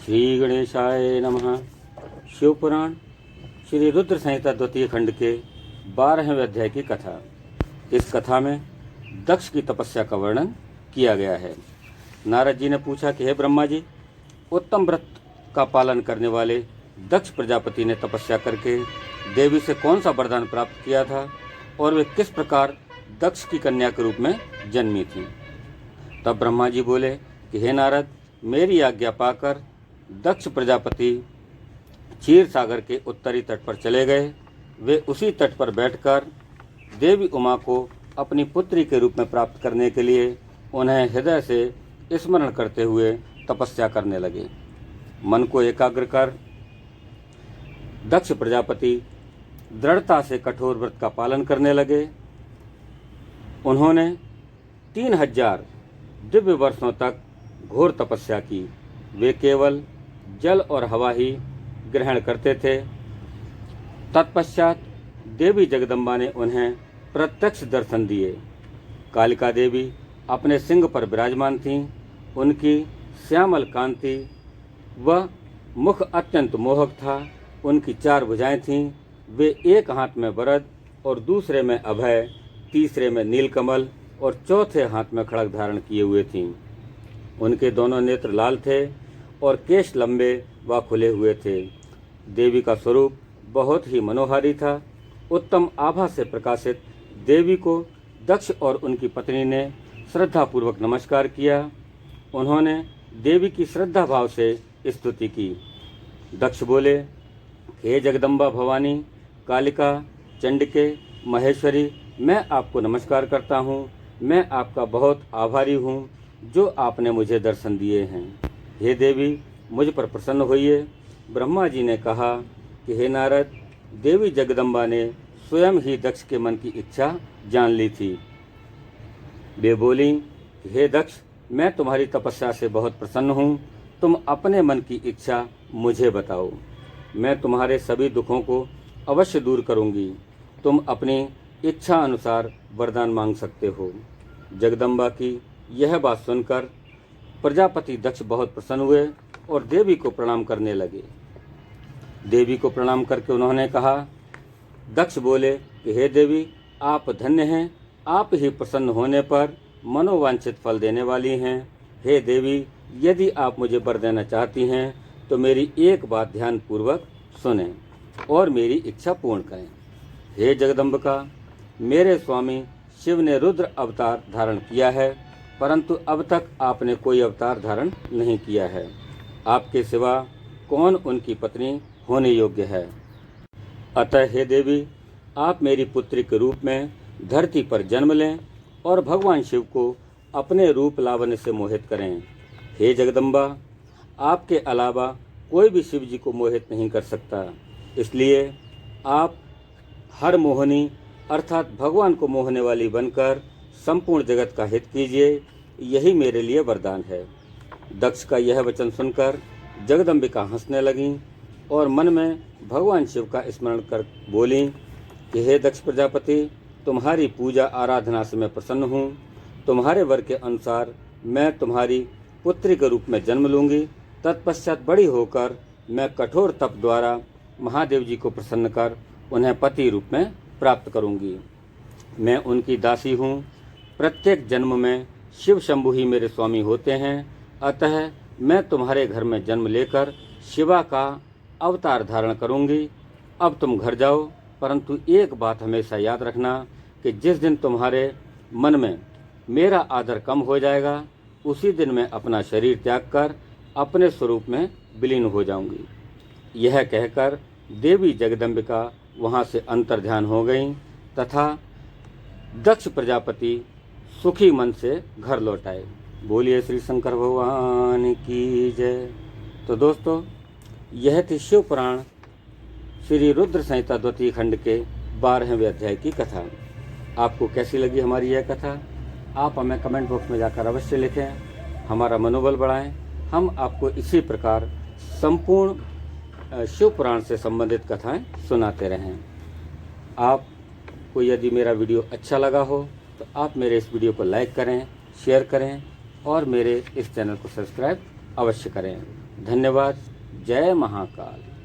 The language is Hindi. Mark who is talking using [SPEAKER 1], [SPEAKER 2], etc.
[SPEAKER 1] श्री गणेशाय नमः। शिवपुराण श्री रुद्र संहिता द्वितीय खंड के 12वें अध्याय की कथा। इस कथा में दक्ष की तपस्या का वर्णन किया गया है। नारद जी ने पूछा कि हे ब्रह्मा जी, उत्तम व्रत का पालन करने वाले दक्ष प्रजापति ने तपस्या करके देवी से कौन सा वरदान प्राप्त किया था और वे किस प्रकार दक्ष की कन्या के रूप में जन्मी थी। तब ब्रह्मा जी बोले कि हे नारद, मेरी आज्ञा पाकर दक्ष प्रजापति क्षीर सागर के उत्तरी तट पर चले गए। वे उसी तट पर बैठकर देवी उमा को अपनी पुत्री के रूप में प्राप्त करने के लिए उन्हें हृदय से स्मरण करते हुए तपस्या करने लगे। मन को एकाग्र कर दक्ष प्रजापति दृढ़ता से कठोर व्रत का पालन करने लगे। उन्होंने 3000 दिव्य वर्षों तक घोर तपस्या की। वे केवल जल और हवा ही ग्रहण करते थे। तत्पश्चात देवी जगदम्बा ने उन्हें प्रत्यक्ष दर्शन दिए। कालिका देवी अपने सिंह पर विराजमान थीं। उनकी श्यामल कांति व मुख अत्यंत मोहक था। उनकी 4 भुजाएं थीं। वे एक हाथ में वरद और दूसरे में अभय, तीसरे में नीलकमल और चौथे हाथ में खड़ग धारण किए हुए थीं। उनके दोनों नेत्र लाल थे और केश लंबे व खुले हुए थे। देवी का स्वरूप बहुत ही मनोहारी था। उत्तम आभा से प्रकाशित देवी को दक्ष और उनकी पत्नी ने श्रद्धापूर्वक नमस्कार किया। उन्होंने देवी की श्रद्धा भाव से स्तुति की। दक्ष बोले, हे जगदम्बा भवानी, कालिका, चंडिके, महेश्वरी, मैं आपको नमस्कार करता हूँ। मैं आपका बहुत आभारी हूँ जो आपने मुझे दर्शन दिए हैं। हे देवी, मुझ पर प्रसन्न होइए। ब्रह्मा जी ने कहा कि हे नारद, देवी जगदम्बा ने स्वयं ही दक्ष के मन की इच्छा जान ली थी। वे बोली, हे दक्ष, मैं तुम्हारी तपस्या से बहुत प्रसन्न हूँ। तुम अपने मन की इच्छा मुझे बताओ। मैं तुम्हारे सभी दुखों को अवश्य दूर करूँगी। तुम अपनी इच्छा अनुसार वरदान मांग सकते हो। जगदम्बा की यह बात सुनकर प्रजापति दक्ष बहुत प्रसन्न हुए और देवी को प्रणाम करने लगे। देवी को प्रणाम करके उन्होंने कहा, दक्ष बोले कि हे देवी, आप धन्य हैं। आप ही प्रसन्न होने पर मनोवांछित फल देने वाली हैं। हे देवी, यदि आप मुझे वर देना चाहती हैं तो मेरी एक बात ध्यान पूर्वक सुनें और मेरी इच्छा पूर्ण करें। हे जगदम्बिका, मेरे स्वामी शिव ने रुद्र अवतार धारण किया है, परंतु अब तक आपने कोई अवतार धारण नहीं किया है। आपके सिवा कौन उनकी पत्नी होने योग्य है। अतः हे देवी, आप मेरी पुत्री के रूप में धरती पर जन्म लें और भगवान शिव को अपने रूप लावण्य से मोहित करें। हे जगदम्बा, आपके अलावा कोई भी शिव जी को मोहित नहीं कर सकता। इसलिए आप हर मोहनी अर्थात भगवान को मोहने वाली बनकर संपूर्ण जगत का हित कीजिए। यही मेरे लिए वरदान है। दक्ष का यह वचन सुनकर जगदम्बिका हंसने लगीं और मन में भगवान शिव का स्मरण कर बोली कि हे दक्ष प्रजापति, तुम्हारी पूजा आराधना से मैं प्रसन्न हूँ। तुम्हारे वर के अनुसार मैं तुम्हारी पुत्री के रूप में जन्म लूँगी। तत्पश्चात बड़ी होकर मैं कठोर तप द्वारा महादेव जी को प्रसन्न कर उन्हें पति रूप में प्राप्त करूँगी। मैं उनकी दासी हूँ। प्रत्येक जन्म में शिव शंभु ही मेरे स्वामी होते हैं। अतः मैं तुम्हारे घर में जन्म लेकर शिवा का अवतार धारण करूँगी। अब तुम घर जाओ, परंतु एक बात हमेशा याद रखना कि जिस दिन तुम्हारे मन में मेरा आदर कम हो जाएगा, उसी दिन मैं अपना शरीर त्याग कर अपने स्वरूप में विलीन हो जाऊंगी। यह कहकर देवी जगदम्बिका वहाँ से अंतर्ध्यान हो गईं तथा दक्ष प्रजापति सुखी मन से घर लौट आए। बोलिए श्री शंकर भगवान की जय। तो दोस्तों, यह थी शिव पुराण श्री रुद्र संहिता द्वितीय खंड के 12वें अध्याय की कथा। आपको कैसी लगी हमारी यह कथा? आप हमें कमेंट बॉक्स में जाकर अवश्य लिखें। हमारा मनोबल बढ़ाएं। हम आपको इसी प्रकार संपूर्ण शिव पुराण से संबंधित कथाएं सुनाते रहें। आपको यदि मेरा वीडियो अच्छा लगा हो तो आप मेरे इस वीडियो को लाइक करें, शेयर करें और मेरे इस चैनल को सब्सक्राइब अवश्य करें। धन्यवाद। जय महाकाल।